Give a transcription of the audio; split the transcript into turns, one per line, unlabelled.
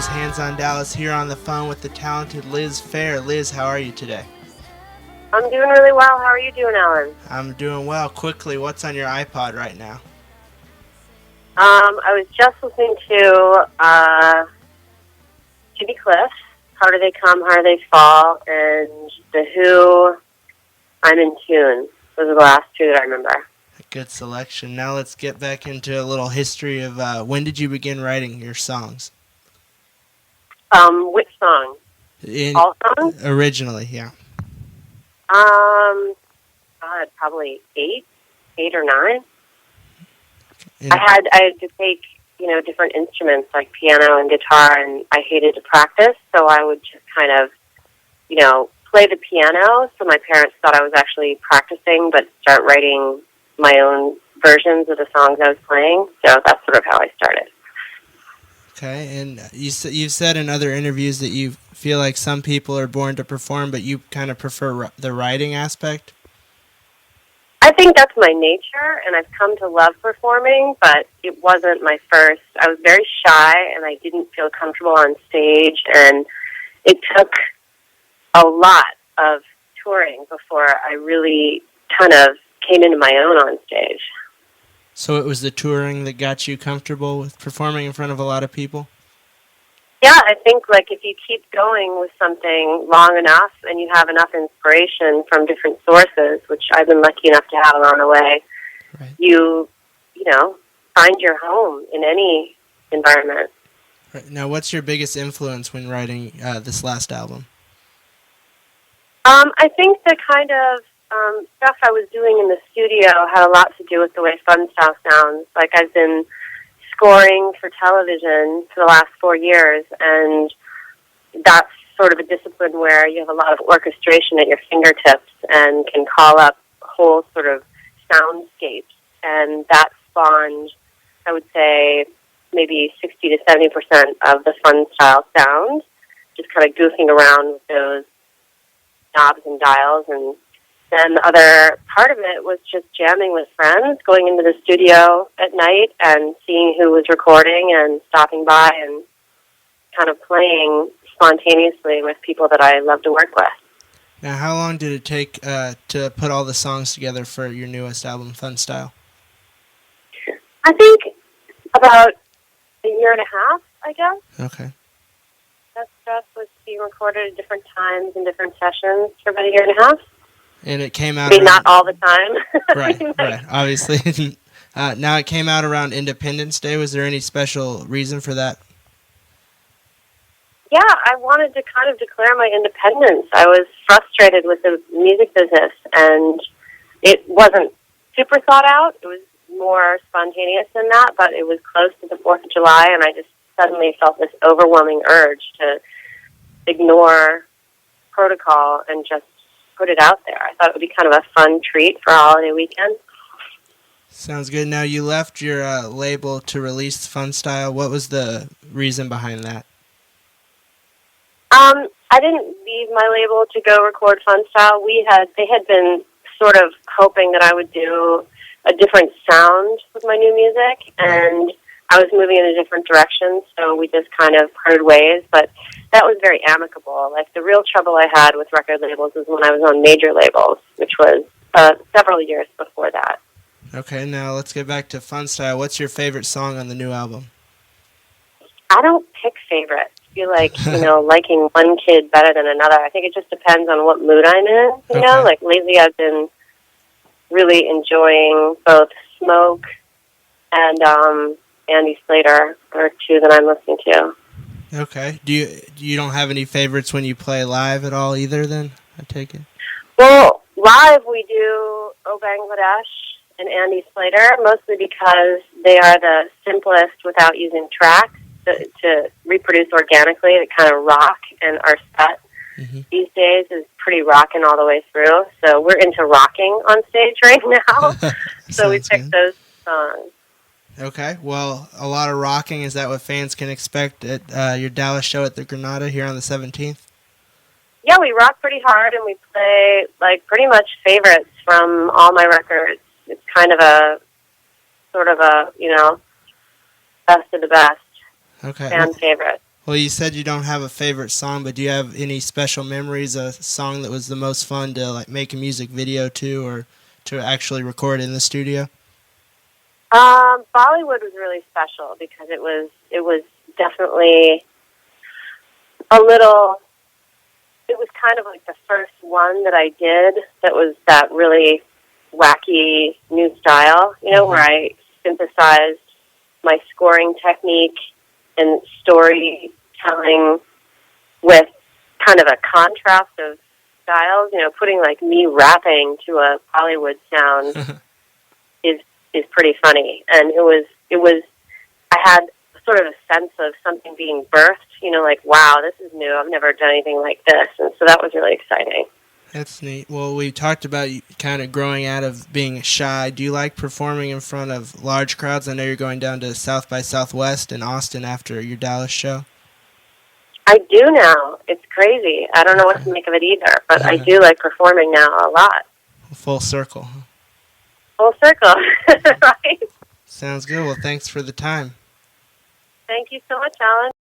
show's Hands on Dallas here on the phone with the talented Liz Phair. Liz, how are you today?
I'm doing really well. How are you doing, Alan?
I'm doing well. Quickly, what's on your iPod right now?
I was just listening to Jimmy Cliff, How Do They Come, How Do They Fall, and The Who, I'm in Tune. Those are the last two that I remember.
Good selection. Now let's get back into a little history of when did you begin writing your songs?
Which song? All songs?
Originally, yeah.
God, probably eight or nine. I had to take, different instruments like piano and guitar, and I hated to practice, so I would just kind of, play the piano, so my parents thought I was actually practicing, but start writing my own versions of the songs I was playing, so that's sort of how I started.
Okay, and you've said in other interviews that you feel like some people are born to perform, but you kind of prefer the writing aspect?
I think that's my nature, and I've come to love performing, but it wasn't my first. I was very shy, and I didn't feel comfortable on stage, and it took a lot of touring before I really kind of came into my own on stage.
So it was the touring that got you comfortable with performing in front of a lot of people?
Yeah, I think if you keep going with something long enough and you have enough inspiration from different sources, which I've been lucky enough to have along the way, right. You find your home in any environment.
Right. Now, what's your biggest influence when writing this last album?
I think the kind of stuff I was doing in the studio had a lot to do with the way Funstyle sounds. Like, I've been scoring for television for the last 4 years, and that's sort of a discipline where you have a lot of orchestration at your fingertips and can call up whole sort of soundscapes, and that spawned, I would say, maybe 60 to 70% of the Funstyle sound, just kind of goofing around with those knobs and dials. And then the other part of it was just jamming with friends, going into the studio at night and seeing who was recording and stopping by and kind of playing spontaneously with people that I love to work with.
Now, how long did it take to put all the songs together for your newest album, Funstyle?
I think about a year and a half, I guess.
Okay.
That stuff was being recorded at different times and different sessions for about a year and a half.
And it came out...
not all the time.
Right, obviously. Now, it came out around Independence Day. Was there any special reason for that?
Yeah, I wanted to kind of declare my independence. I was frustrated with the music business, and it wasn't super thought out. It was more spontaneous than that, but it was close to the 4th of July, and I just suddenly felt this overwhelming urge to ignore protocol and just put it out there. I thought it would be kind of a fun treat for a holiday weekend.
Sounds good. Now, you left your label to release Funstyle. What was the reason behind that?
I didn't leave my label to go record Funstyle. They had been sort of hoping that I would do a different sound with my new music, and I was moving in a different direction, so we just kind of parted ways, but that was very amicable. Like, the real trouble I had with record labels was when I was on major labels, which was several years before that.
Okay, now let's get back to Funstyle. What's your favorite song on the new album?
I don't pick favorites. I feel like, liking one kid better than another. I think it just depends on what mood I'm in, you know? Like, lately I've been really enjoying both Smoke and Andy Slater are two that I'm listening to.
Okay. Do you don't have any favorites when you play live at all either, then, I take it?
Well, live we do Oh Bangladesh and Andy Slater, mostly because they are the simplest without using tracks to reproduce organically, to kind of rock, and our set these days is pretty rocking all the way through. So we're into rocking on stage right now. So we picked those songs.
Okay, well, a lot of rocking. Is that what fans can expect at your Dallas show at the Granada here on the 17th?
Yeah, we rock pretty hard, and we play, pretty much favorites from all my records. It's kind of a, sort of a, best of the best.
Okay.
Fan favorite.
Well, you said you don't have a favorite song, but do you have any special memories? A song that was the most fun to like make a music video to, or to actually record in the studio?
Bollywood was really special because it was definitely a little. It was kind of like the first one that I did that was that really wacky new style, where I synthesized my scoring technique and storytelling with kind of a contrast of styles, putting like me rapping to a Bollywood sound is pretty funny. And I had sort of a sense of something being birthed, like, wow, this is new. I've never done anything like this. And so that was really exciting.
That's neat. Well, we talked about you kind of growing out of being shy. Do you like performing in front of large crowds? I know you're going down to South by Southwest in Austin after your Dallas show.
I do now. It's crazy. I don't know what to make of it either, but I do like performing now a lot.
Full circle.
Full circle, right?
Sounds good. Well, thanks for the time.
Thank you so much, Alan.